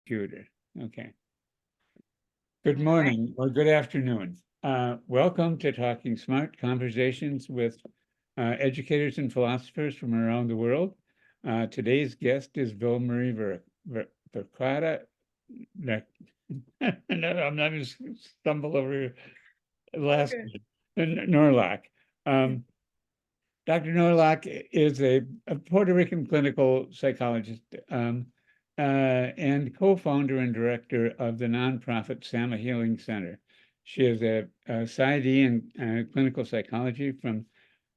computer. Okay. Good morning or good afternoon. Welcome to Talking Smart Conversations with educators and philosophers from around the world. Today's guest is Vilmarie Fraguada. I'm not going to stumble over last name. Narloch. Dr. Narloch is a Puerto Rican clinical psychologist and co-founder and director of the nonprofit Sama Healing Center. She is a PsyD in clinical psychology from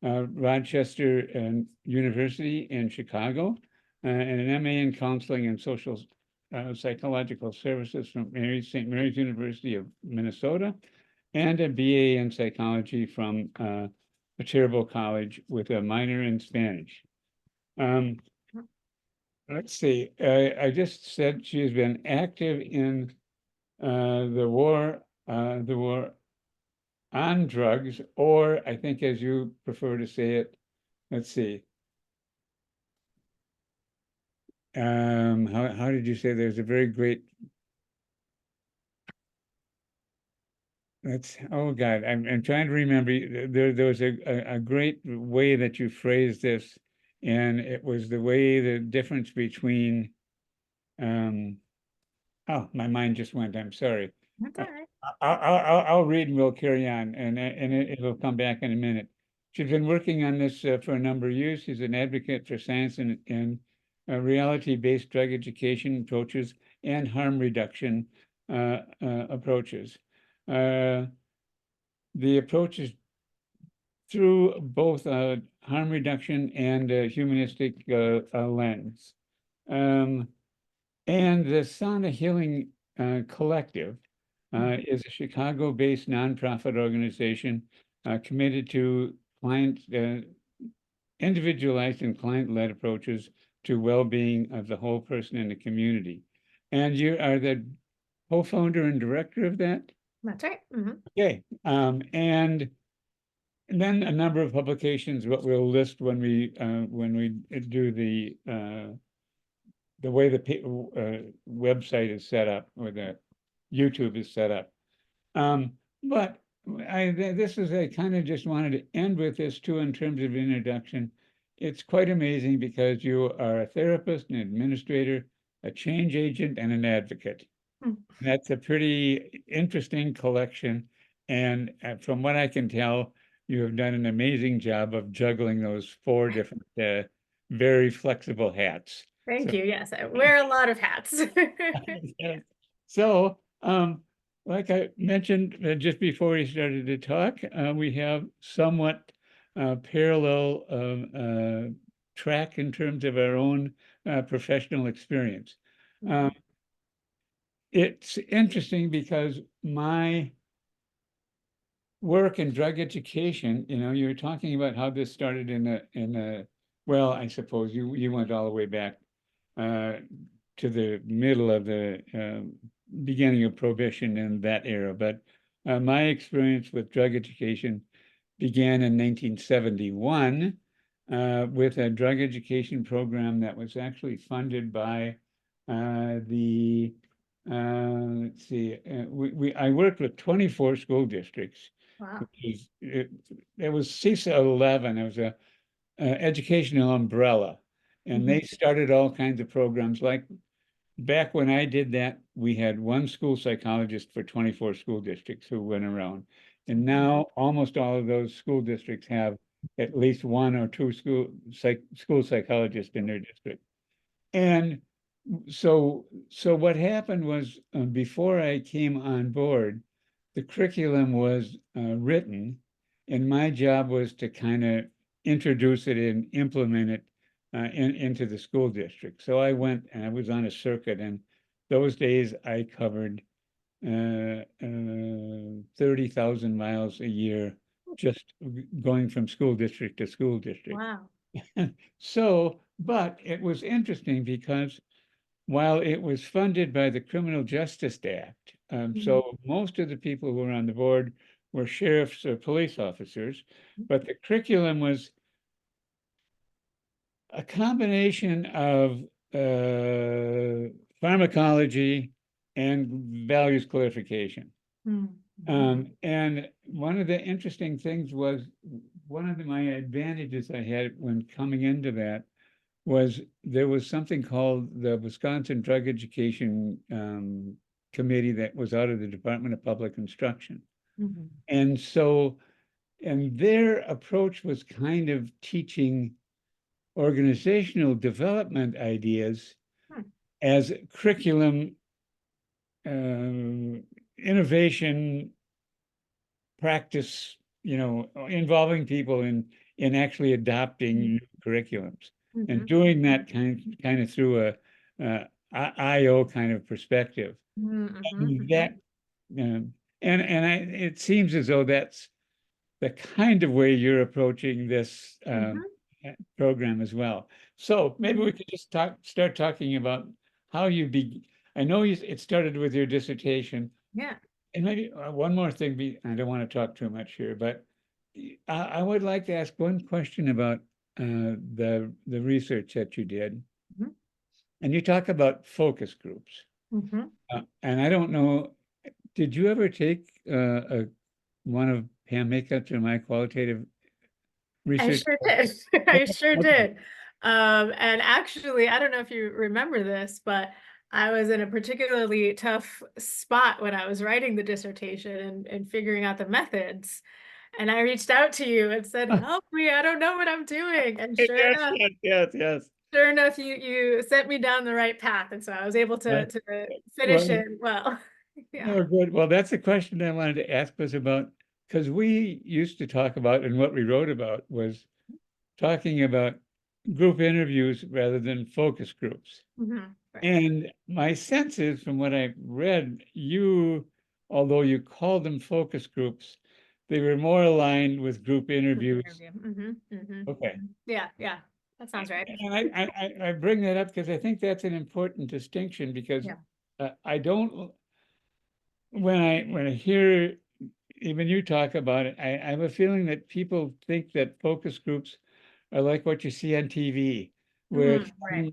Rochester University in Chicago, and an MA in counseling and social psychological services from St. Mary's University of Minnesota, and a BA in psychology from Viterbo College with a minor in Spanish. Let's see. I just said she has been active in the war on drugs, or I think, as you prefer to say it, let's see. How did you say? There's a very great. Oh God, I'm trying to remember. There was a great way that you phrased this, and it was the difference between. Oh, my mind just went. I'm sorry. That's all right. I'll read and we'll carry on, and it'll come back in a minute. She's been working on this for a number of years. She's an advocate for science and reality-based drug education approaches and harm reduction approaches. The approaches through both harm reduction and humanistic lens. And the Sana Healing Collective is a Chicago-based nonprofit organization committed to individualized and client-led approaches to well-being of the whole person in the community. And you are the co-founder and director of that? That's right. Mm-hmm. Okay. And then a number of publications, what we'll list when we do the way the website is set up, or the YouTube is set up. But this is, I kind of just wanted to end with this too in terms of introduction. It's quite amazing because you are a therapist, an administrator, a change agent, and an advocate. That's a pretty interesting collection. And from what I can tell, you have done an amazing job of juggling those 4 different, very flexible hats. Thank you. Yes, I wear a lot of hats. So, like I mentioned just before we started to talk, we have somewhat parallel track in terms of our own professional experience. It's interesting because my work in drug education, you were talking about how this started well, I suppose you went all the way back to the middle of the beginning of prohibition in that era. But my experience with drug education began in 1971 with a drug education program that was actually funded by let's see, I worked with 24 school districts. Wow. It was CISA 11. It was a educational umbrella. And they started all kinds of programs. Like back when I did that, we had 1 school psychologist for 24 school districts who went around. And now almost all of those school districts have at least 1 or 2 school psychologists in their district. And so what happened was before I came on board, the curriculum was written, and my job was to kind of introduce it and implement it into the school district. So I went and I was on a circuit, and those days I covered 30,000 miles a year, just going from school district to school district. Wow. So, but it was interesting because while it was funded by the Criminal Justice Act, so most of the people who were on the board were sheriffs or police officers, but the curriculum was a combination of pharmacology, and values clarification. And one of the interesting things was, one of my advantages I had when coming into that was there was something called the Wisconsin Drug Education Committee that was out of the Department of Public Instruction. And so, and their approach was kind of teaching organizational development ideas as curriculum innovation practice, involving people in actually adopting new curriculums and doing that kind of through a IO kind of perspective. And that it seems as though that's the kind of way you're approaching this program as well. So maybe we could just start talking about how you I know it started with your dissertation. Yeah. And maybe one more thing, I don't want to talk too much here, but I would like to ask one question about the research that you did. And you talk about focus groups. And I don't know, did you ever take one of Pam Makeup's or my qualitative research? I sure did. I sure did. And actually, I don't know if you remember this, but I was in a particularly tough spot when I was writing the dissertation and figuring out the methods. And I reached out to you and said, help me, I don't know what I'm doing. And sure enough, yes. Sure enough, you sent me down the right path. And so I was able to finish it well. Yeah. Oh, good. Well, that's the question I wanted to ask was about, because we used to talk about, and what we wrote about was talking about group interviews rather than focus groups. Right. And my sense is, from what I read, although you called them focus groups, they were more aligned with group interviews. Okay. Yeah, that sounds right. And I bring that up because I think that's an important distinction, because I don't, when I hear even you talk about it, I have a feeling that people think that focus groups are like what you see on TV, where right.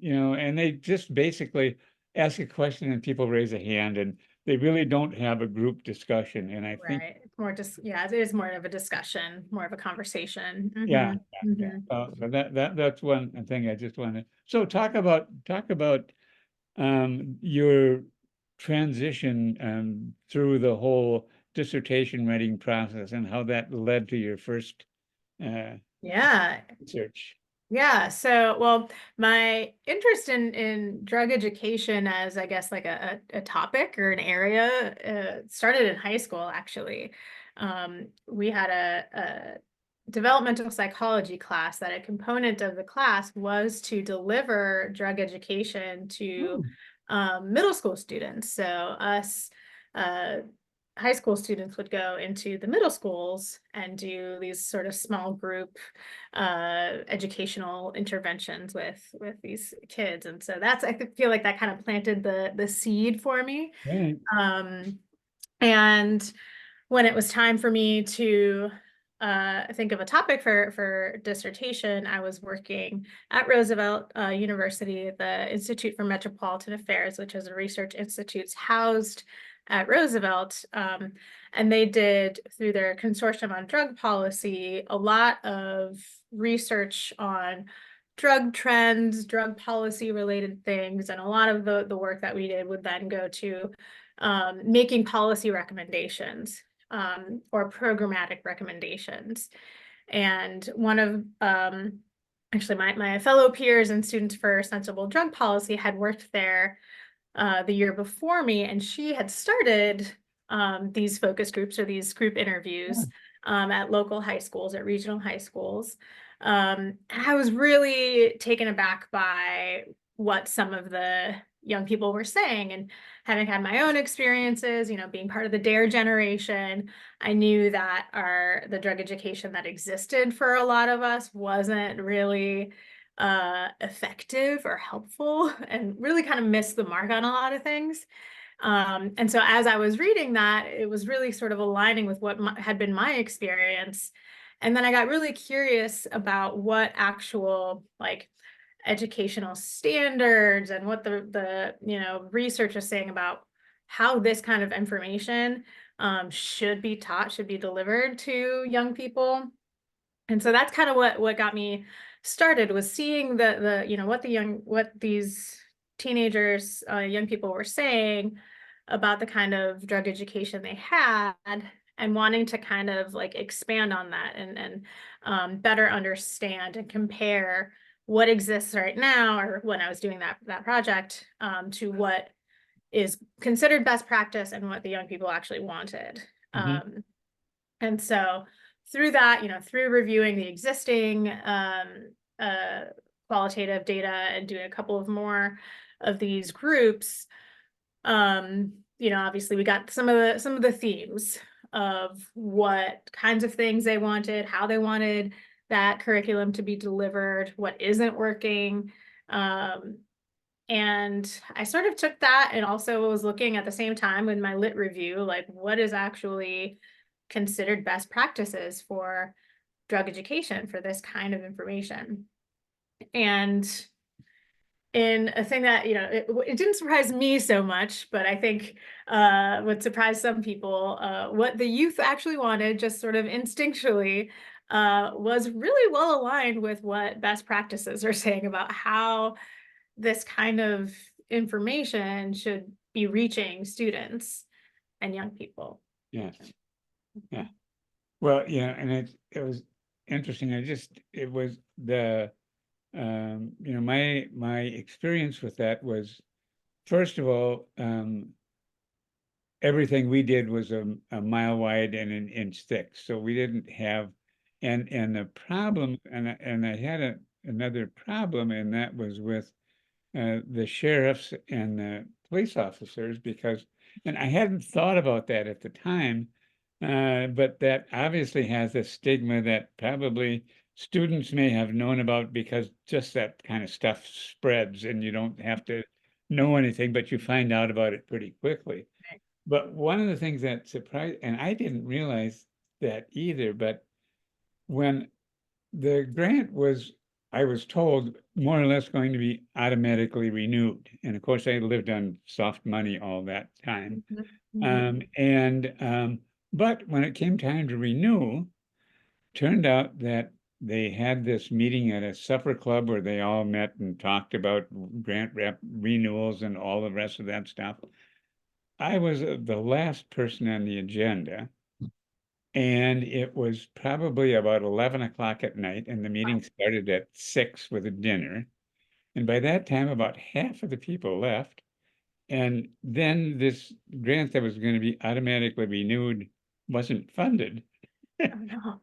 and they just basically ask a question and people raise a hand, and they really don't have a group discussion. And I think it's more just it is more of a discussion, more of a conversation. So that's one thing I just wanted. So talk about your transition through the whole dissertation writing process and how that led to your first research. Yeah. So, well, my interest in drug education as, I guess, like a topic or an area started in high school, actually. We had a developmental psychology class that a component of the class was to deliver drug education to middle school students. So us high school students would go into the middle schools and do these sort of small group educational interventions with these kids. And so I feel like that kind of planted the seed for me. Right. And when it was time for me to think of a topic for dissertation, I was working at Roosevelt University, the Institute for Metropolitan Affairs, which is a research institute housed at Roosevelt. And they did, through their consortium on drug policy, a lot of research on drug trends, drug policy related things. And a lot of the work that we did would then go to making policy recommendations or programmatic recommendations. And one of actually my fellow peers and students for sensible drug policy had worked there the year before me, and she had started these focus groups or these group interviews at local high schools, at regional high schools. And I was really taken aback by what some of the young people were saying, and having had my own experiences, being part of the DARE generation, I knew that the drug education that existed for a lot of us wasn't really effective or helpful, and really kind of missed the mark on a lot of things. And so as I was reading that, it was really sort of aligning with what had been my experience. And then I got really curious about what actual educational standards and what the research is saying about how this kind of information should be taught, should be delivered to young people. And so that's kind of what got me started, was seeing what these teenagers, young people were saying about the kind of drug education they had, and wanting to kind of like expand on that and better understand and compare what exists right now, or when I was doing that project, to what is considered best practice and what the young people actually wanted. Mhm. And so through that, through reviewing the existing qualitative data and doing a couple of more of these groups, obviously we got some of the themes of what kinds of things they wanted, how they wanted that curriculum to be delivered, what isn't working. And I sort of took that and also was looking at the same time in my lit review, like what is actually considered best practices for drug education for this kind of information. And in a thing that, it didn't surprise me so much, but I think would surprise some people, what the youth actually wanted, just sort of instinctually, was really well aligned with what best practices are saying about how this kind of information should be reaching students and young people. Yes. Yeah. Well, yeah, and it was interesting. It was my experience with that was, first of all, everything we did was a mile wide and an inch thick. So we didn't have, and the problem, and I had another problem, and that was with the sheriffs and the police officers, because, and I hadn't thought about that at the time, but that obviously has a stigma that probably students may have known about, because just that kind of stuff spreads and you don't have to know anything, but you find out about it pretty quickly. Right. But one of the things that surprised, and I didn't realize that either, but when the grant was, I was told, more or less going to be automatically renewed. And of course, I lived on soft money all that time. Mhm. Mhm. But when it came time to renew, turned out that they had this meeting at a supper club where they all met and talked about grant rep renewals and all the rest of that stuff. I was the last person on the agenda. And it was probably about 11 o'clock at night, and the meeting started at 6 with a dinner. And by that time, about half of the people left. And then this grant that was going to be automatically renewed wasn't funded. Oh,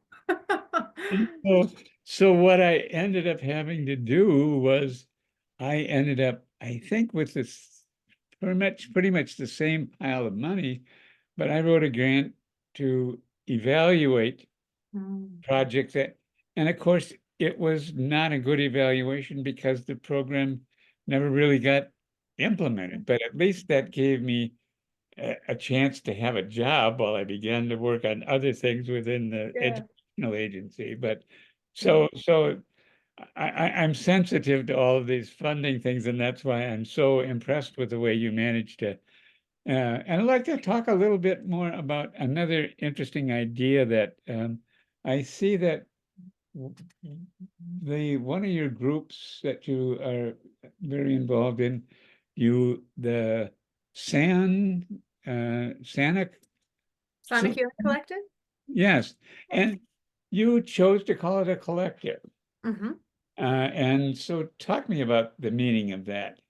no. So what I ended up having to do was, I ended up, I think, with this pretty much the same pile of money, but I wrote a grant to evaluate Mm. projects that, and of course, it was not a good evaluation because the program never really got implemented. But at least that gave me a chance to have a job while I began to work on other things within the Yeah. educational agency. But Yeah. so I'm sensitive to all of these funding things, and that's why I'm so impressed with the way you managed to. And I'd like to talk a little bit more about another interesting idea that I see that the one of your groups that you are very involved in, the San Sanic, Sonic Healing Collective? yes, and you chose to call it a collective. Mm-hmm. And so talk me about the meaning of that.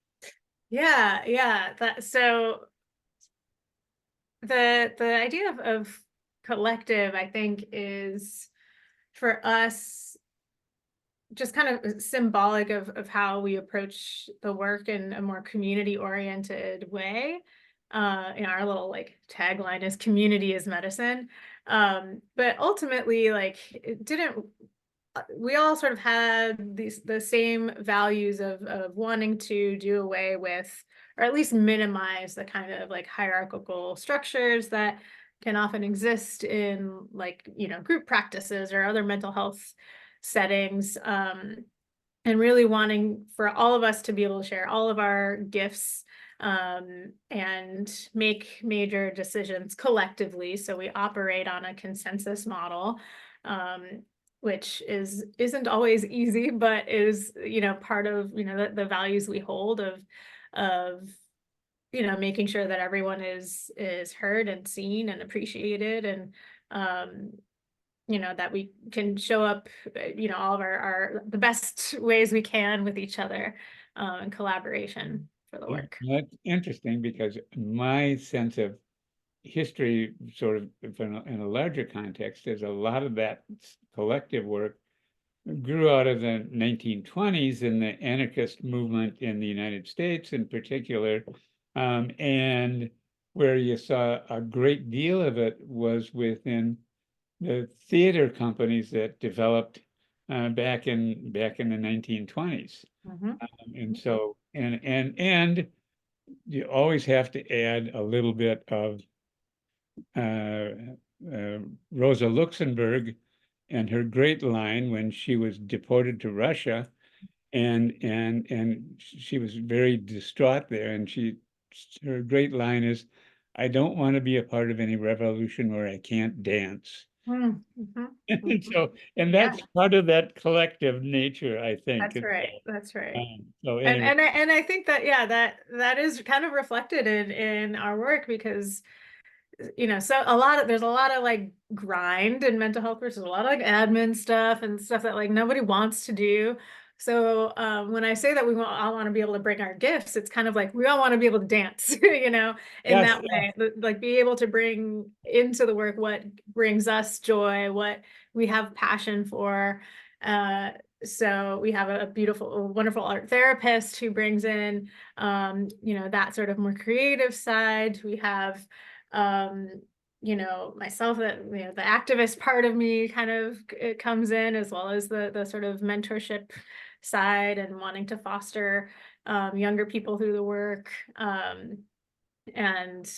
Yeah. So the idea of collective, I think, is for us just kind of symbolic of how we approach the work in a more community-oriented way. Our little like tagline is "Community is medicine," but ultimately, like, it didn't. We all sort of had the same values of wanting to do away with, or at least minimize, the kind of like hierarchical structures that can often exist in, like, group practices or other mental health settings. and really wanting for all of us to be able to share all of our gifts, and make major decisions collectively. So we operate on a consensus model, which isn't always easy, but is, part of, the values we hold of making sure that everyone is heard and seen and appreciated, and that we can show up, all of our the best ways we can with each other, in collaboration for the Yeah, work. that's interesting because my sense of history, sort of in a larger context, is a lot of that collective work grew out of the 1920s and the anarchist movement in the United States in particular. And where you saw a great deal of it was within the theater companies that developed back in the 1920s. And so and you always have to add a little bit of uh, Rosa Luxemburg and her great line when she was deported to Russia, and she was very distraught there, and her great line is, "I don't want to be a part of any revolution where I can't dance." And so, and Yeah, that's part of that collective nature, I think. that's And right. That's right. so And anyway, and I think that, yeah, that is kind of reflected in our work, because so there's a lot of like grind in mental health versus a lot of like admin stuff and stuff that like nobody wants to do. So when I say that all want to be able to bring our gifts, it's kind of like we all want to be able to dance, in yes, that way, like be able to bring into the work what brings us joy, what we have passion for. Uh, so we have a beautiful, wonderful art therapist who brings in, that sort of more creative side. We have myself, that the activist part of me kind of it comes in, as well as the sort of mentorship side and wanting to foster younger people through the work. And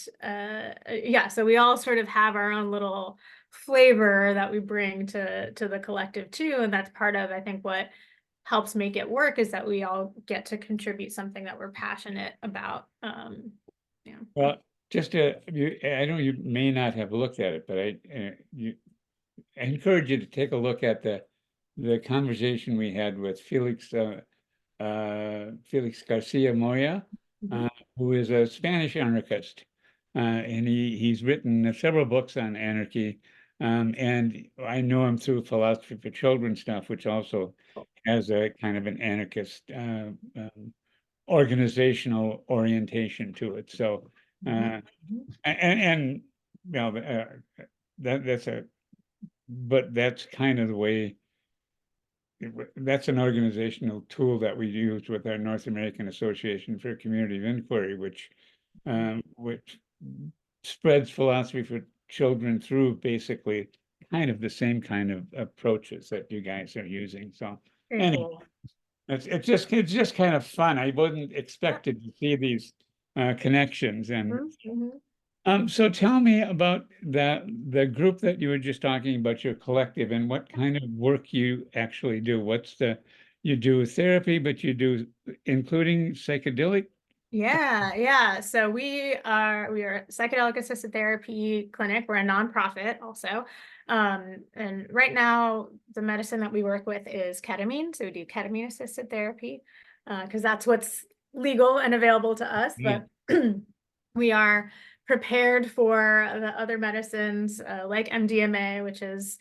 yeah, so we all sort of have our own little flavor that we bring to the collective too, and that's part of, I think, what helps make it work, is that we all get to contribute something that we're passionate about. Yeah. well, I know you may not have looked at it, but I encourage you to take a look at the conversation we had with Felix Garcia Moya, Mhm. who is a Spanish anarchist, and he's written several books on anarchy. And I know him through Philosophy for Children stuff, which also has a kind of an anarchist organizational orientation to it. So, Mhm. uh, and that that's a but that's kind of the way. That's an organizational tool that we use with our North American Association for Community of Inquiry, which spreads philosophy for children through basically kind of the same kind of approaches that you guys are using. So Very anyway, cool. it's just kind of fun. I wasn't expected to see these connections. And Mhm. so tell me about the group that you were just talking about, your collective, and what kind of work you actually do. You do therapy, but you do including psychedelic? Yeah. So we are a psychedelic assisted therapy clinic. We're a nonprofit also. And right now the medicine that we work with is ketamine. So we do ketamine assisted therapy, because that's what's legal and available to us. Yeah. But we are prepared for the other medicines, like MDMA, which is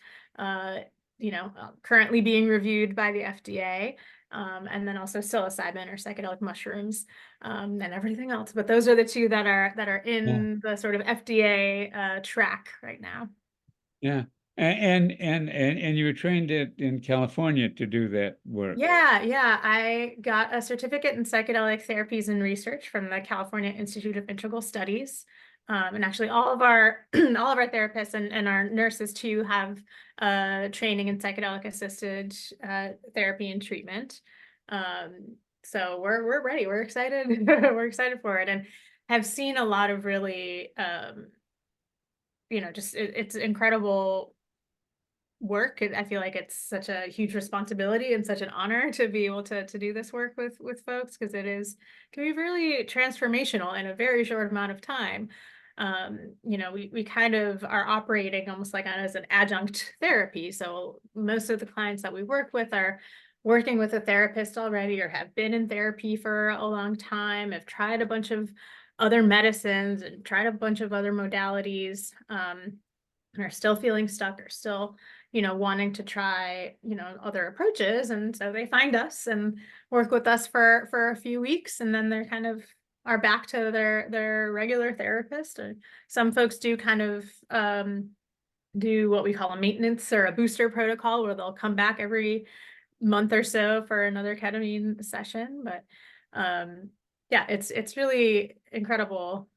currently being reviewed by the FDA. And then also psilocybin, or psychedelic mushrooms, and everything else. But those are the two that are Yeah. in the sort of FDA track right now. Yeah. And you were trained in California to do that work. Yeah. I got a certificate in psychedelic therapies and research from the California Institute of Integral Studies. And actually all of our all of our therapists and our nurses too have training in psychedelic assisted therapy and treatment. So we're ready. We're excited. We're excited for it, and have seen a lot of really it's incredible work. I feel like it's such a huge responsibility and such an honor to be able to do this work with folks, because can be really transformational in a very short amount of time. We kind of are operating almost like as an adjunct therapy. So most of the clients that we work with are working with a therapist already, or have been in therapy for a long time, have tried a bunch of other medicines and tried a bunch of other modalities, are still feeling stuck, or still, wanting to try, other approaches. And so they find us and work with us for a few weeks, and then they're kind of are back to their regular therapist. And some folks do kind of do what we call a maintenance or a booster protocol, where they'll come back every month or so for another ketamine session. But yeah, it's really incredible,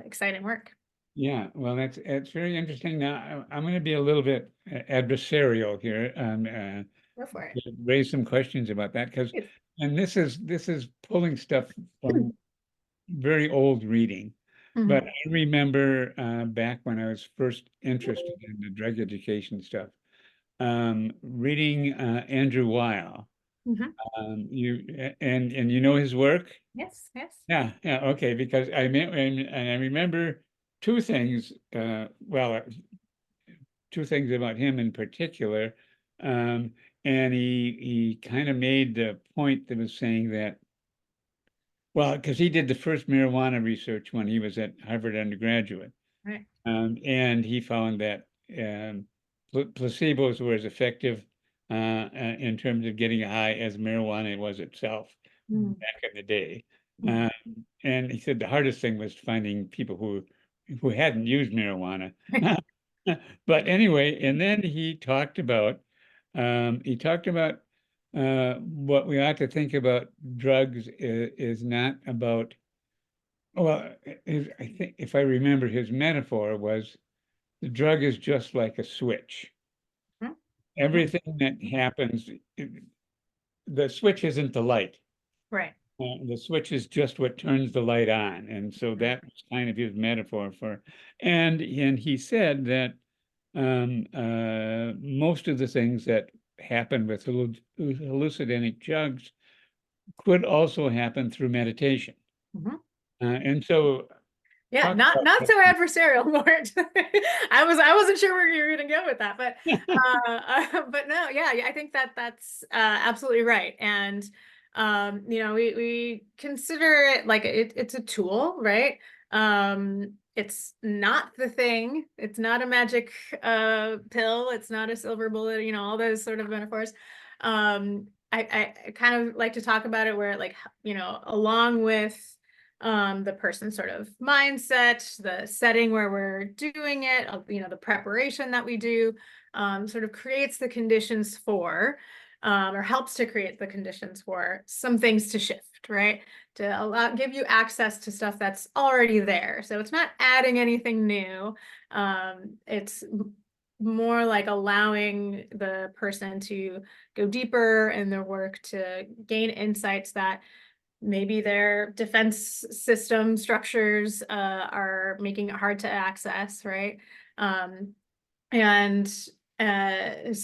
exciting work. Yeah, well, it's very interesting. Now, I'm going to be a little bit adversarial here, Go for it. raise some questions about that, because, Yes. and this is pulling stuff from very old reading, but Mhm. I remember back when I was first interested in the drug education stuff, reading Andrew Weil. Mhm. And you know his work? Yes, yes. Yeah, okay, because and I remember two things, two things about him in particular. Um, and he kind of made the point that was saying that, well, because he did the first marijuana research when he was at Harvard undergraduate. Right. And he found that placebos were as effective in terms of getting high as marijuana was itself Mm. back in the day. Mhm. Um, and he said the hardest thing was finding people who hadn't used marijuana. But anyway, and then he talked about what we ought to think about drugs is not about, well, I think if I remember, his metaphor was the drug is just like a switch. Mhm. Mhm. Everything that happens, the switch isn't the light. Right. The switch is just what turns the light on. And so Right. that was kind of his metaphor for, and he said that most of the things that happen with hallucinogenic drugs could also happen through meditation. Mhm. And so Yeah, talk not about so adversarial, Mort. I wasn't sure where you were going to go with that, but but no, yeah, I think that's absolutely right. And we consider it like it's a tool, right? It's not the thing. It's not a magic pill. It's not a silver bullet. All those sort of metaphors. I kind of like to talk about it where, like, along with the person's sort of mindset, the setting where we're doing it, the preparation that we do, sort of creates the conditions for, or helps to create the conditions for some things to shift, right? To give you access to stuff that's already there. So it's not adding anything new. It's more like allowing the person to go deeper in their work, to gain insights that maybe their defense system structures are making it hard to access, right? And so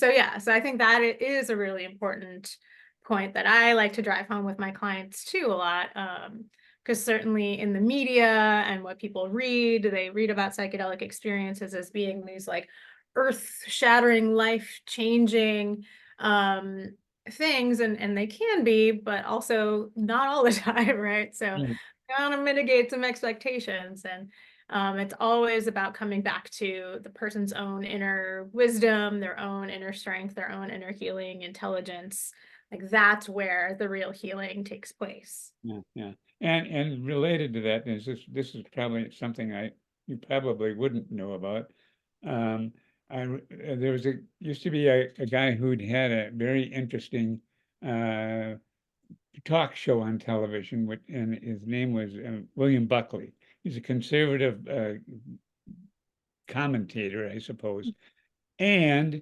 yeah, so I think that it is a really important point that I like to drive home with my clients too a lot. Because certainly in the media and what people read, they read about psychedelic experiences as being these like earth-shattering, life-changing things, and they can be, but also not all the time, right? So Mm. I want to mitigate some expectations, and it's always about coming back to the person's own inner wisdom, their own inner strength, their own inner healing intelligence. Like that's where the real healing takes place. Yeah. And related to that is this is probably something you probably wouldn't know about. Um, there used to be a guy who'd had a very interesting uh, talk show on television, and his name was William Buckley. He's a conservative commentator, I suppose, and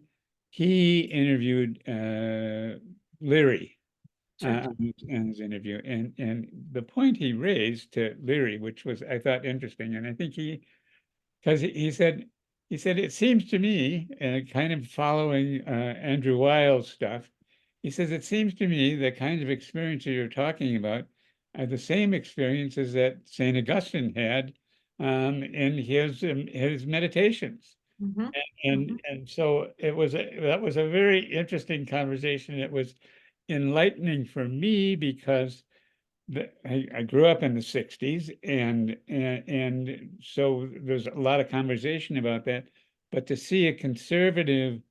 he interviewed Leary Sure. on his interview, and the point he raised to Leary, which was I thought interesting, and I think because he said he said, it seems to me, kind of following Andrew Weil's stuff, he says, it seems to me the kind of experiences you're talking about are the same experiences that St. Augustine had in his meditations. Mhm, mhm. And so that was a very interesting conversation. It was enlightening for me because I grew up in the 60s and so there's a lot of conversation about that. But to see a conservative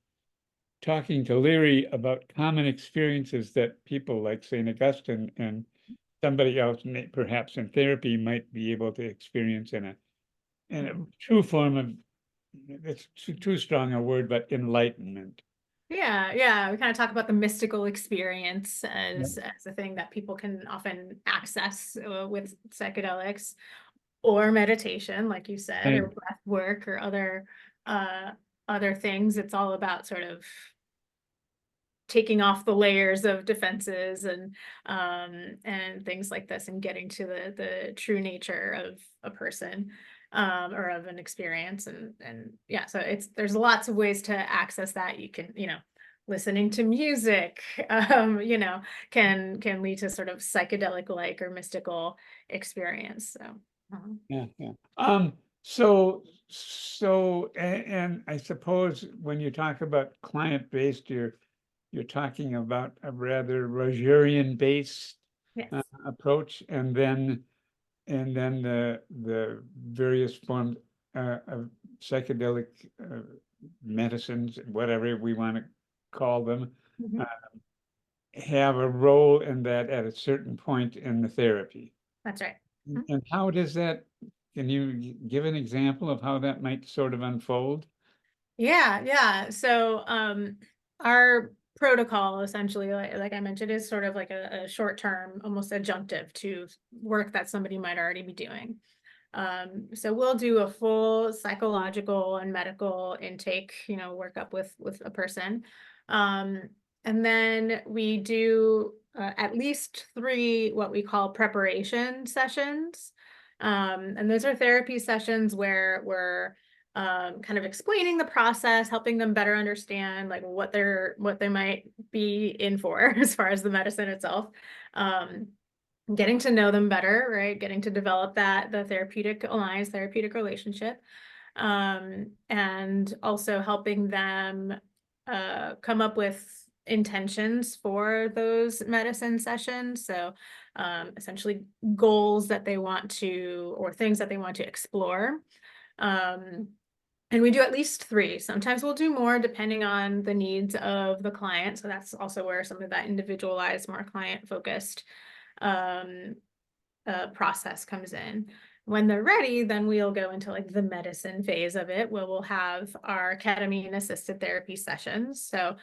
talking to Leary about common experiences that people like St. Augustine and somebody else perhaps in therapy might be able to experience in a true form of, it's too strong a word, but enlightenment. Yeah, yeah. We kind of talk about the mystical experience Yeah. as a thing that people can often access with psychedelics or meditation, like you said, or And breath work or uh, other things. It's all about sort of taking off the layers of defenses and things like this, and getting to the true nature of a person or of an experience. And yeah, so there's lots of ways to access that. You can, listening to music, can lead to sort of psychedelic like or mystical experience. So yeah, yeah. And I suppose when you talk about client-based, you're talking about a rather Rogerian-based yes. approach, and then the various forms of psychedelic medicines, whatever we want to call them, Mhm. uh, have a role in that at a certain point in the therapy. That's right. And how does that, can you give an example of how that might sort of unfold? Yeah, yeah. So our protocol essentially, like I mentioned, is sort of like a short term, almost adjunctive to work that somebody might already be doing. So we'll do a full psychological and medical intake, workup with a person. Um, and then we do at least 3 what we call preparation sessions. And those are therapy sessions where we're kind of explaining the process, helping them better understand like what they might be in for as far as the medicine itself. Um, Getting to know them better, right? Getting to develop the therapeutic alliance, therapeutic relationship, and also helping them come up with intentions for those medicine sessions. So essentially goals that they want to, or things that they want to explore. Um, and we do at least 3. Sometimes we'll do more depending on the needs of the client. So that's also where some of that individualized, more client focused um, process comes in. When they're ready, then we'll go into like the medicine phase of it, where we'll have our ketamine-assisted therapy sessions. So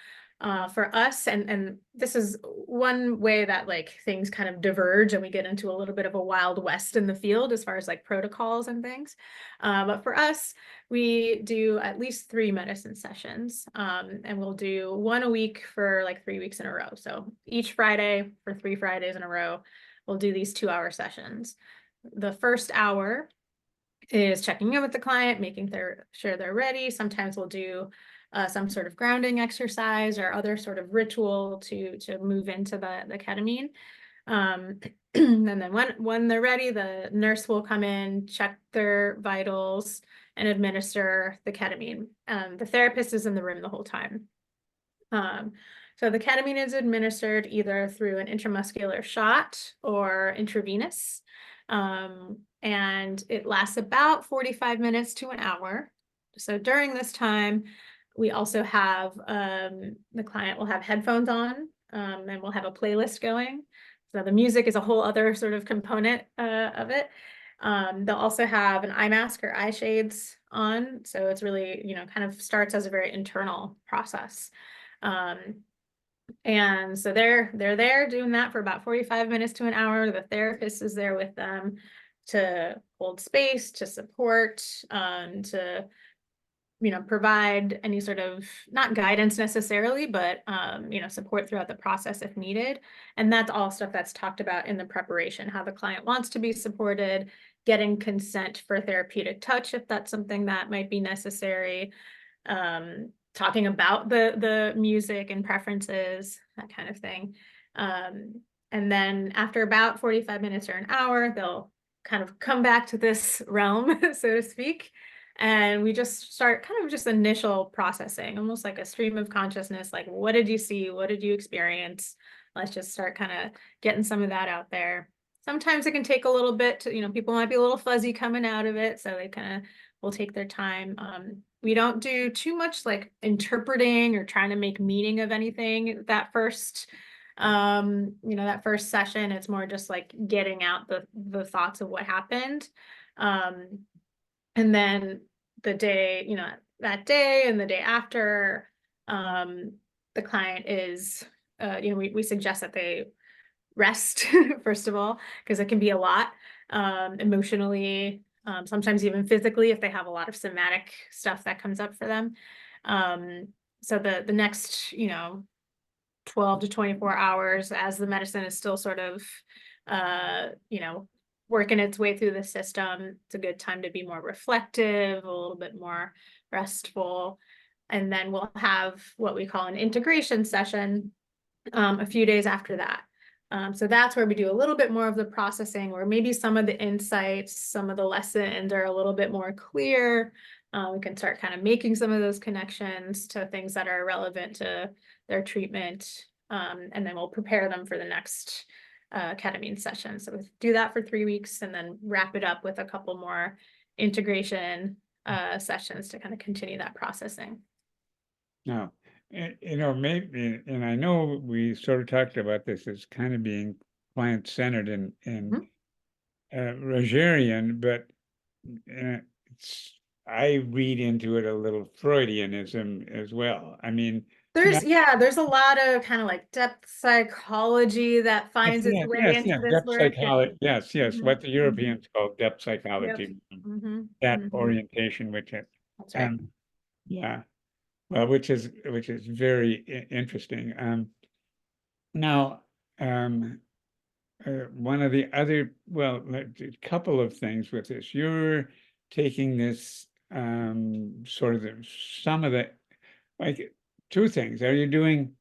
for us, and this is one way that like things kind of diverge and we get into a little bit of a wild west in the field as far as like protocols and things. But for us, we do at least 3 medicine sessions, and we'll do 1 a week for like 3 weeks in a row. So each Friday for 3 Fridays in a row, we'll do these 2-hour sessions. The first hour is checking in with the client, making sure they're ready. Sometimes we'll do some sort of grounding exercise or other sort of ritual to move into the ketamine. And then when they're ready, the nurse will come in, check their vitals, and administer the ketamine. The therapist is in the room the whole time. So the ketamine is administered either through an intramuscular shot or intravenous. And it lasts about 45 minutes to an hour. So during this time, we also have the client will have headphones on, and we'll have a playlist going. So the music is a whole other sort of component of it. They'll also have an eye mask or eye shades on. So it's really, kind of starts as a very internal process. Um, and so they're there doing that for about 45 minutes to an hour. The therapist is there with them to hold space, to support, to provide any sort of not guidance necessarily, but support throughout the process if needed. And that's all stuff that's talked about in the preparation, how the client wants to be supported getting consent for therapeutic touch, if that's something that might be necessary, talking about the music and preferences, that kind of thing. And then after about 45 minutes or an hour, they'll kind of come back to this realm, so to speak. And we just start kind of just initial processing, almost like a stream of consciousness. Like, what did you see? What did you experience? Let's just start kind of getting some of that out there. Sometimes it can take a little bit to, people might be a little fuzzy coming out of it. So they kind of will take their time. We don't do too much like interpreting or trying to make meaning of anything that first that first session. It's more just like getting out the thoughts of what happened. And then the day, that day and the day after, the client is, we suggest that they rest, first of all, because it can be a lot, emotionally, sometimes even physically, if they have a lot of somatic stuff that comes up for them. So the next, 12 to 24 hours, as the medicine is still sort of, working its way through the system, it's a good time to be more reflective, a little bit more restful. And then we'll have what we call an integration session a few days after that. So that's where we do a little bit more of the processing, where maybe some of the insights, some of the lessons are a little bit more clear. We can start kind of making some of those connections to things that are relevant to their treatment. And then we'll prepare them for the next ketamine session. So we do that for 3 weeks and then wrap it up with a couple more integration sessions to kind of continue that processing. Now, maybe, and I know we sort of talked about this as kind of being client-centered and Rogerian, but I read into it a little Freudianism as well. I mean, there's a lot of kind of like depth psychology that finds its way into this depth work. psychology. Yes, what the Europeans call depth Yep. psychology. That orientation, which That's right. yeah, well, which is very interesting. Now, one of the other, a couple of things with this, you're taking this sort of some of the, like, two things. Are you doing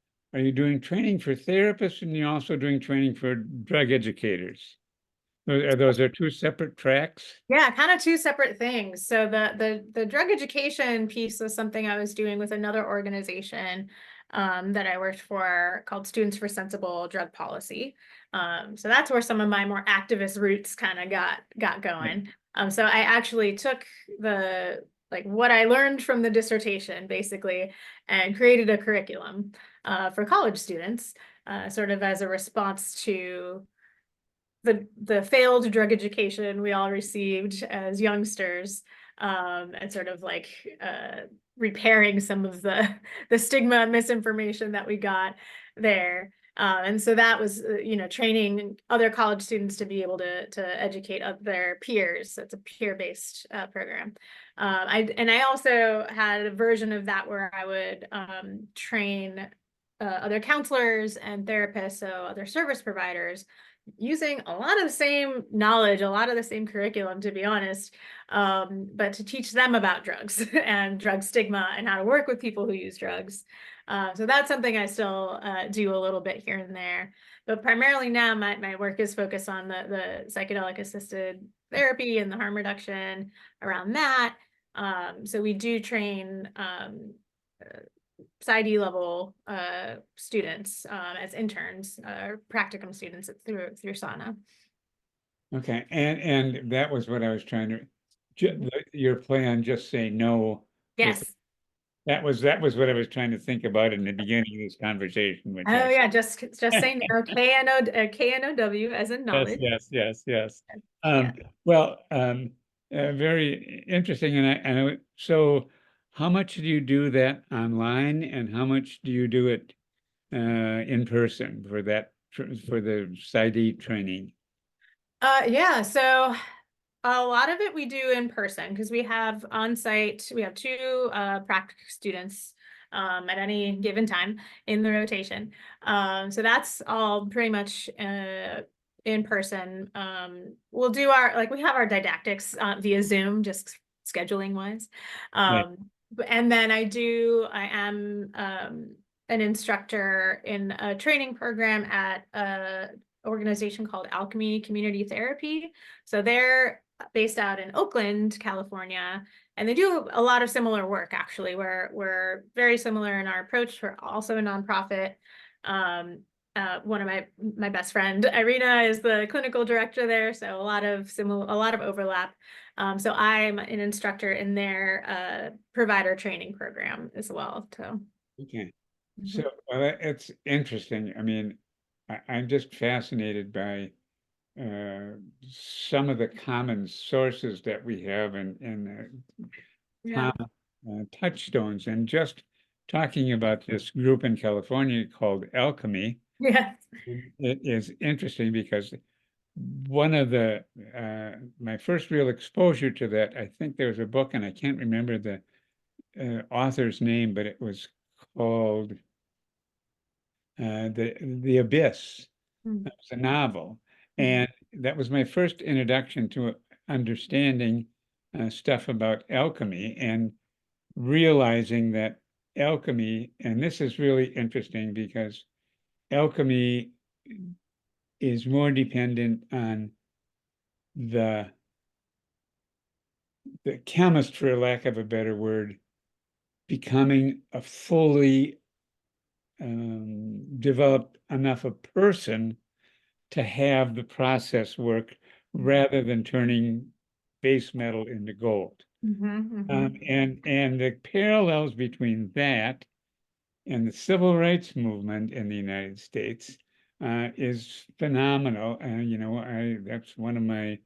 training for therapists, and you're also doing training for drug educators? Those are two separate tracks? Yeah, kind of two separate things. So the drug education piece was something I was doing with another organization that I worked for, called Students for Sensible Drug Policy. So that's where some of my more activist roots kind of got going. So I actually took what I learned from the dissertation, basically, and created a curriculum for college students, sort of as a response to the failed drug education we all received as youngsters, and sort of like repairing some of the stigma and misinformation that we got there. And so that was, training other college students to be able to educate their peers. It's a peer-based program. I also had a version of that where I would train other counselors and therapists, so other service providers, using a lot of the same knowledge, a lot of the same curriculum, to be honest, but to teach them about drugs and drug stigma and how to work with people who use drugs. So that's something I still do a little bit here and there. But primarily now my work is focused on the psychedelic assisted therapy and the harm reduction around that. So we do train PsyD level students as interns, practicum students through SANA. Okay, and that was what I was trying to, your plan, just say no. Yes. That was what I was trying to think about in the beginning of this conversation. Which just say no. KNOW as in knowledge. Yes. Well, very interesting. And so, how much do you do that online, and how much do you do it in person for the PsyD training? So a lot of it we do in person, because we have on-site, we have two practice students at any given time in the rotation. So that's all pretty much in person. We'll do we have our didactics via Zoom, just scheduling wise. And then I am an instructor in a training program at a organization called Alchemy Community Therapy. So they're based out in Oakland, California, and they do a lot of similar work, actually. We're very similar in our approach. We're also a nonprofit. One of my best friend, Irina, is the clinical director there, so a lot of overlap. So I'm an instructor in their provider training program as well. So Okay. So it's interesting. I mean, I'm just fascinated by some of the common sources that we have in yeah, common touchstones. And just talking about this group in California called Alchemy, yeah, it is interesting because one of the my first real exposure to that, I think there was a book, and I can't remember the author's name, but it was called The Abyss. Mm. That was a novel, and that was my first introduction to understanding stuff about alchemy and realizing that alchemy, and this is really interesting because alchemy is more dependent on the chemist, for lack of a better word, becoming a fully developed enough a person to have the process work rather than turning base metal into gold. And the parallels between that and the civil rights movement in the United States is phenomenal. You know, that's one of my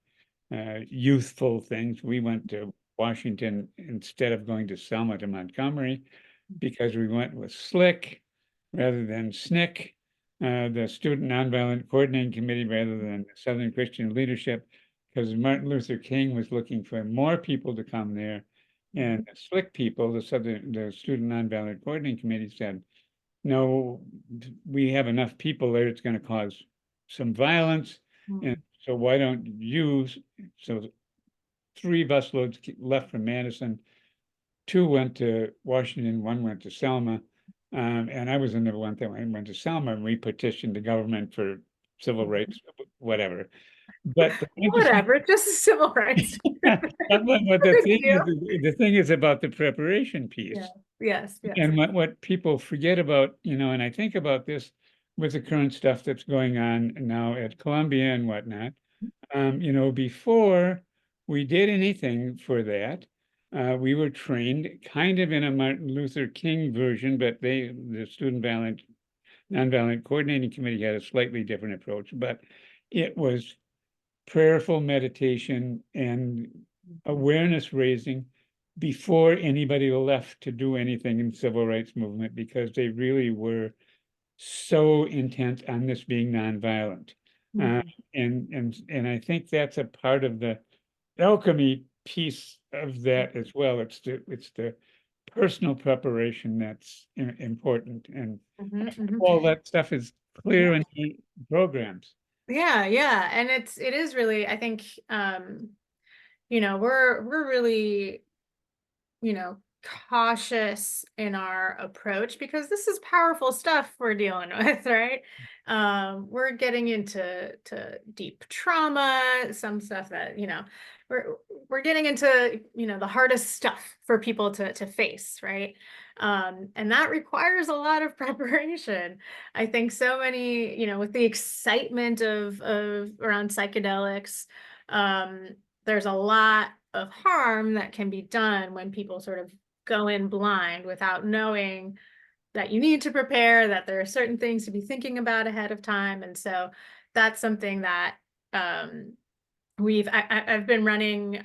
youthful things. We went to Washington instead of going to Selma to Montgomery because we went with SLIC rather than SNCC, the Student Nonviolent Coordinating Committee rather than the Southern Christian Leadership, because Martin Luther King was looking for more people to come there. And the SLIC people, the Student Nonviolent Coordinating Committee said, no, we have enough people there, it's going to cause some violence. And so why don't you, so 3 busloads left from Madison, 2 went to Washington, 1 went to Selma. And I was in the one that went to Selma, and we petitioned the government for civil rights, whatever. But whatever, just civil rights. but the thing is about the preparation piece. Yes. And what people forget about, you know, and I think about this with the current stuff that's going on now at Columbia and whatnot. You know, before we did anything for that, we were trained kind of in a Martin Luther King version, but the Student Nonviolent Coordinating Committee had a slightly different approach, but it was prayerful meditation and awareness raising before anybody left to do anything in the civil rights movement, because they really were so intent on this being nonviolent. And I think that's a part of the alchemy piece of that as well. It's the personal preparation that's important, and all that stuff is clear in the programs. Yeah. And it is really, I think, you know, we're really, you know, cautious in our approach because this is powerful stuff we're dealing with, right? We're getting into deep trauma, some stuff that, you know, we're getting into, you know, the hardest stuff for people to face, right? And that requires a lot of preparation. I think so many, you know, with the excitement of around psychedelics, there's a lot of harm that can be done when people sort of go in blind without knowing that you need to prepare, that there are certain things to be thinking about ahead of time. And so that's something that I've been running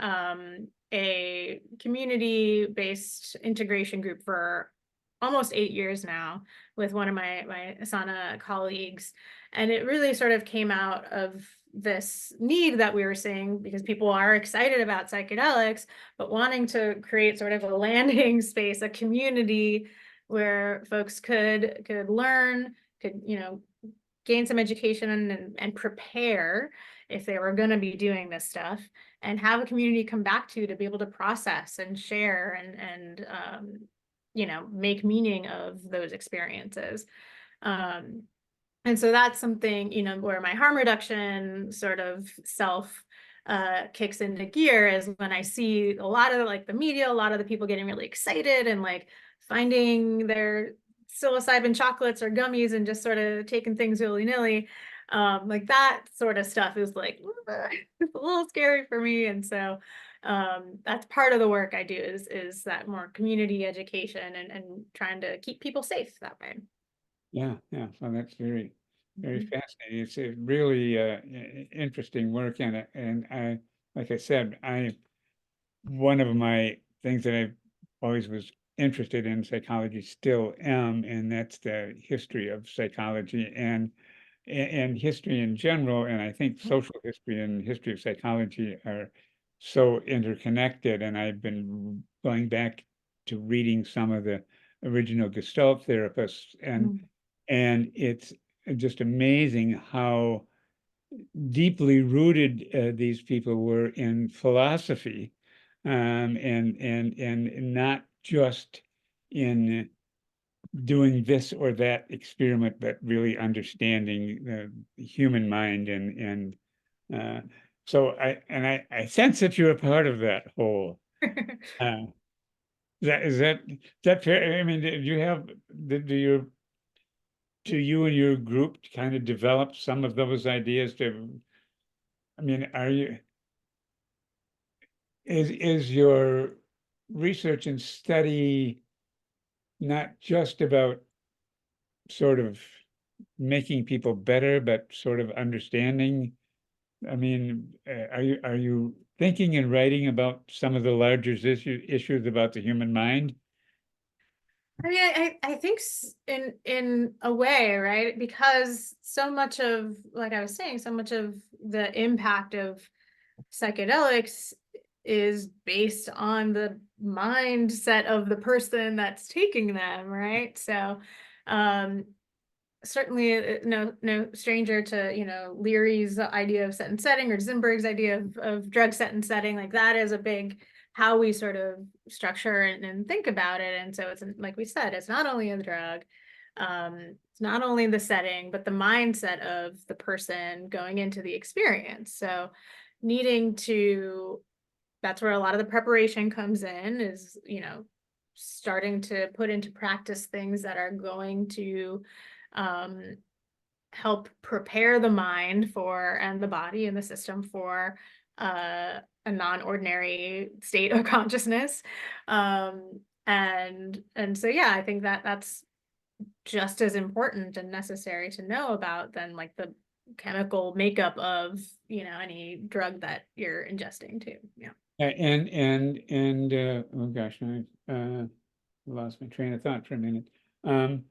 a community-based integration group for almost 8 years now with one of my Asana colleagues. And it really sort of came out of this need that we were seeing because people are excited about psychedelics, but wanting to create sort of a landing space, a community where folks could learn, could, you know, gain some education and prepare if they were going to be doing this stuff, and have a community come back to be able to process and share and you know, make meaning of those experiences. And so that's something, you know, where my harm reduction sort of self kicks into gear, is when I see a lot of like the media, a lot of the people getting really excited and like finding their psilocybin chocolates or gummies and just sort of taking things willy-nilly. Like that sort of stuff is like it's a little scary for me. And so that's part of the work I do, is that more community education and trying to keep people safe that way. Yeah, yeah. So that's very, very Mhm. fascinating. It's a really interesting work, and I, like I said, one of my things that I always was interested in psychology, still am, and that's the history of psychology and history in general. And I think social history and history of psychology are so interconnected. And I've been going back to reading some of the original Gestalt therapists, and it's just amazing how deeply rooted these people were in philosophy, and not just in doing this or that experiment, but really understanding the human mind, and uh, so I sense that you're a part of that whole. Uh, is that fair? I mean, do you have do you and your group kind of develop some of those ideas to? I mean, is your research and study not just about sort of making people better, but sort of understanding? I mean, are you thinking and writing about some of the larger issues about the human mind? I mean, I think in a way, right? Because so much of, like I was saying, so much of the impact of psychedelics is based on the mindset of the person that's taking them, right? So, um, certainly no stranger to, you know, Leary's idea of set and setting, or Zimberg's idea of drug set and setting. Like that is a big how we sort of structure and think about it. And so it's, like we said, it's not only a drug, it's not only the setting, but the mindset of the person going into the experience. So needing to, that's where a lot of the preparation comes in, is, you know, starting to put into practice things that are going to um, help prepare the mind for, and the body and the system for a non-ordinary state of consciousness. And so yeah, I think that that's just as important and necessary to know about than like the chemical makeup of, you know, any drug that you're ingesting too. Yeah. Oh gosh, I lost my train of thought for a minute. Um,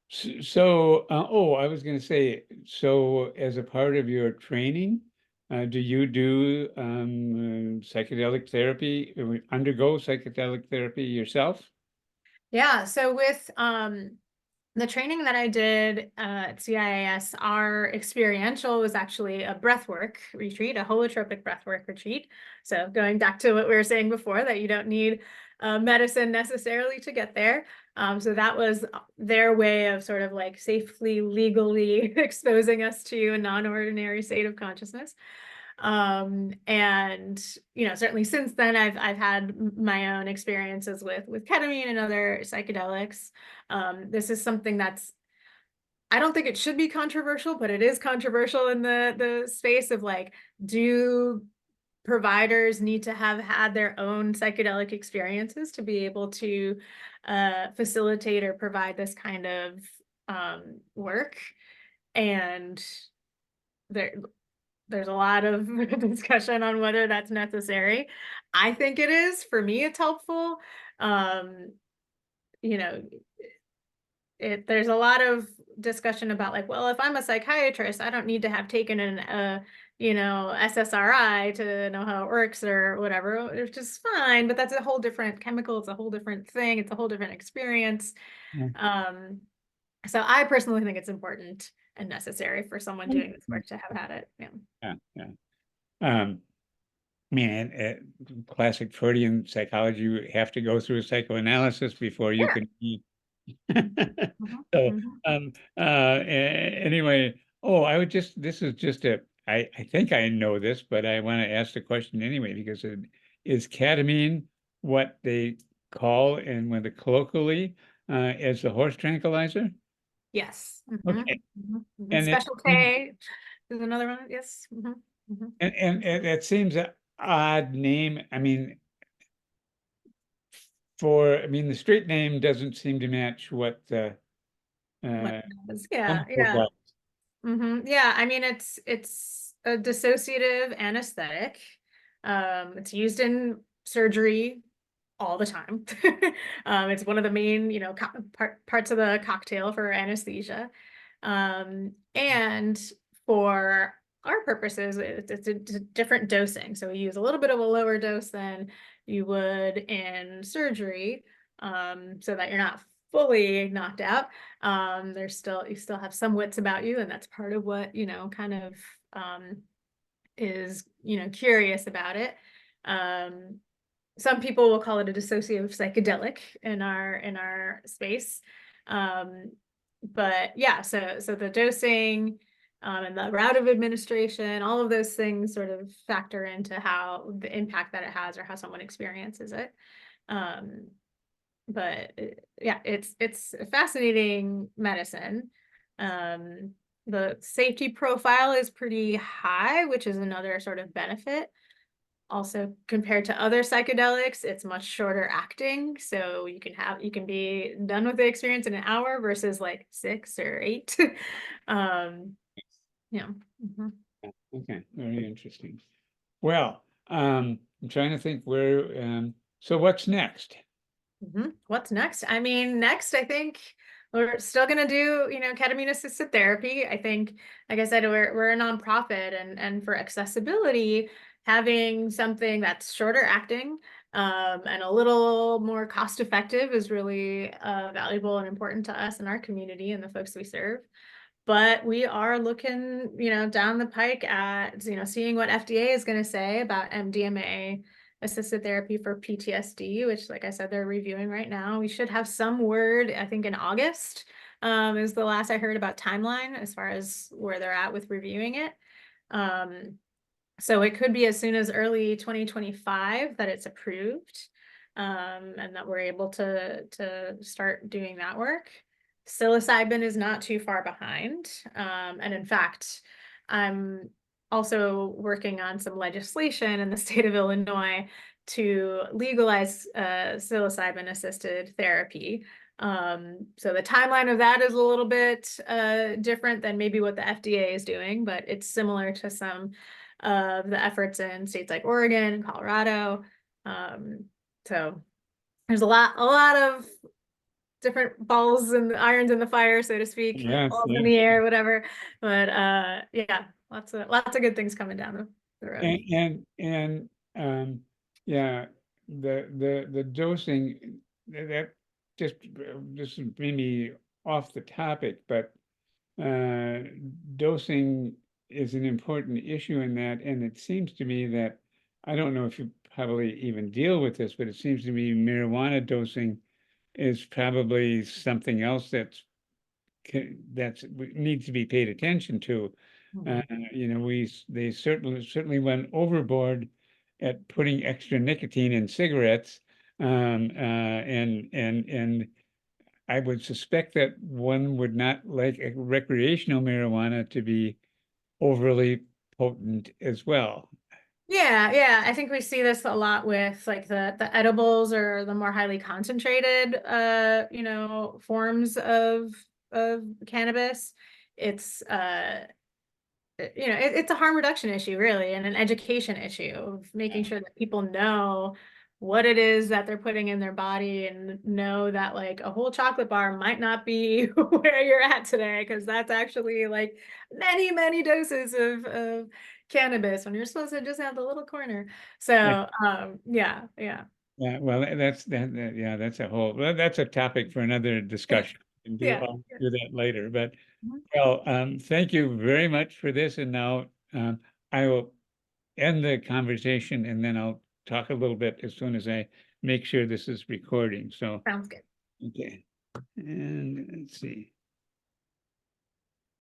I was going to say, so as a part of your training, do you do psychedelic therapy, undergo psychedelic therapy yourself? Yeah, so with the training that I did at CIAS, our experiential was actually a breathwork retreat, a holotropic breathwork retreat. So going back to what we were saying before, that you don't need medicine necessarily to get there. So that was their way of sort of like safely, legally exposing us to a non-ordinary state of consciousness. And you know, certainly since then I've had my own experiences with ketamine and other psychedelics. This is something that's, I don't think it should be controversial, but it is controversial in the space of like, do providers need to have had their own psychedelic experiences to be able to facilitate or provide this kind of work? And there there's a lot of discussion on whether that's necessary. I think it is. For me, it's helpful. Um, you know, there's a lot of discussion about like, well, if I'm a psychiatrist, I don't need to have taken you know, SSRI to know how it works or whatever. It's just fine, but that's a whole different chemical. It's a whole different thing. It's a whole different experience. Yeah. So I personally think it's important. and necessary for someone doing this work to have had it. Yeah, yeah. I mean, classic Freudian psychology, you have to go through a psychoanalysis before you can be. So, anyway, this is just I think I know this, but I want to ask the question anyway, because is ketamine what they call and when the colloquially as the horse tranquilizer? Yes. Okay. And Special K is another one. Yes. and it seems an odd name. I mean, the street name doesn't seem to match what the What does? Yeah, chemical yeah. does. Yeah, I mean it's a dissociative anesthetic. It's used in surgery all the time. It's one of the main, parts of the cocktail for anesthesia. And for our purposes, it's a different dosing. So we use a little bit of a lower dose than you would in surgery, so that you're not fully knocked out. You still have some wits about you, and that's part of what, kind of is, curious about it. Some people will call it a dissociative psychedelic in our space. But yeah, so the dosing and the route of administration, all of those things sort of factor into how the impact that it has or how someone experiences it. But yeah, it's a fascinating medicine. The safety profile is pretty high, which is another sort of benefit. Also, compared to other psychedelics, it's much shorter acting. So you can be done with the experience in an hour versus like 6 or 8. Yeah. Okay, very interesting. Well, I'm trying to think so what's next? What's next? I mean, next, I think we're still gonna do, ketamine-assisted therapy. I think, like I said, we're a nonprofit, and for accessibility, having something that's shorter acting and a little more cost effective is really valuable and important to us and our community and the folks we serve. But we are looking, down the pike at, seeing what FDA is going to say about MDMA assisted therapy for PTSD, which, like I said, they're reviewing right now. We should have some word, I think in August, is the last I heard about timeline as far as where they're at with reviewing it. So it could be as soon as early 2025 that it's approved, and that we're able to start doing that work. Psilocybin is not too far behind. And in fact, I'm also working on some legislation in the state of Illinois to legalize psilocybin assisted therapy. So the timeline of that is a little bit different than maybe what the FDA is doing, but it's similar to some of the efforts in states like Oregon and Colorado. So there's a lot of different balls and irons in the fire, so to speak, Yes, balls in yes. the air, whatever. But yeah, lots of good things coming down the road. And yeah, the dosing that just this is maybe off the topic, but dosing is an important issue in that, and it seems to me that I don't know if you probably even deal with this, but it seems to me marijuana dosing is probably something else that's needs to be paid attention to. They certainly went overboard at putting extra nicotine in cigarettes, and I would suspect that one would not like a recreational marijuana to be overly potent as well. Yeah, I think we see this a lot with like the edibles or the more highly concentrated forms of cannabis. It's it's a harm reduction issue really, and an education issue of making sure that people know what it is that they're putting in their body, and know that like a whole chocolate bar might not be where you're at today, because that's actually like many doses of cannabis when you're supposed to just have the little corner. So yeah. Yeah, well, that's a whole, that's a topic for another discussion. Yeah. I'll do that later, but Well, thank you very much for this. And now I will end the conversation and then I'll talk a little bit as soon as I make sure this is recording. So, Sounds good. okay. And let's see.